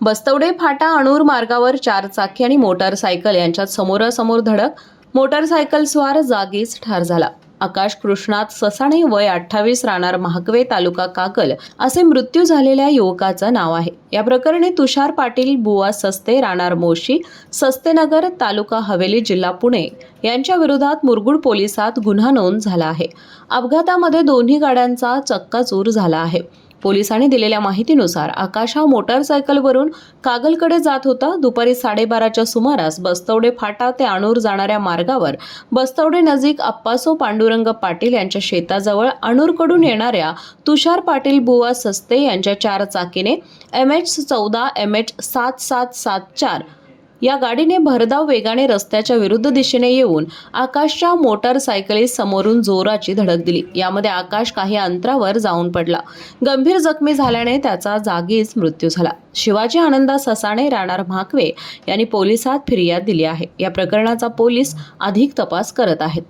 बस्तवडे फाटा अणूर मार्गावर 4 चाकी आणि मोटारसायकल यांच्यात समोरासमोर धडक. मोटारसायकलस्वार जागीच ठार झाला. आकाश कृष्णात ससाणे वय 28 राहणार महाकवे तालुका कागल असे मृत्यू झालेल्या युवकाचं नाव आहे. या प्रकरणी तुषार पाटील बुवा सस्ते राहणार मोशी सस्तेनगर तालुका हवेली जिल्हा पुणे यांच्या विरोधात मुरगुड पोलिसात गुन्हा नोंद झाला आहे. अपघातामध्ये दोन्ही गाड्यांचा चक्काचूर झाला आहे. पोलिसांनी दिलेल्या माहितीनुसार आकाश हा मोटारसायकलवरून कागलकडे जात होता. दुपारी 12:30च्या सुमारास बस्तवडे फाटा ते अणूर जाणाऱ्या मार्गावर बस्तवडे नजीक अप्पासो पांडुरंग पाटील यांच्या शेताजवळ अणूरकडून येणाऱ्या तुषार पाटील बुवा सस्ते यांच्या 4 चाकीने MH14 MH7774 या गाडीने भरधाव वेगाने रस्त्याच्या विरुद्ध दिशेने येऊन आकाशच्या मोटारसायकलीस समोरून जोराची धडक दिली. यामध्ये आकाश काही अंतरावर जाऊन पडला. गंभीर जखमी झाल्याने त्याचा जागीच मृत्यू झाला. शिवाजी आनंदा ससाणे राहणार म्हाकवे यांनी पोलिसात फिर्याद दिली आहे. या प्रकरणाचा पोलीस अधिक तपास करत आहेत.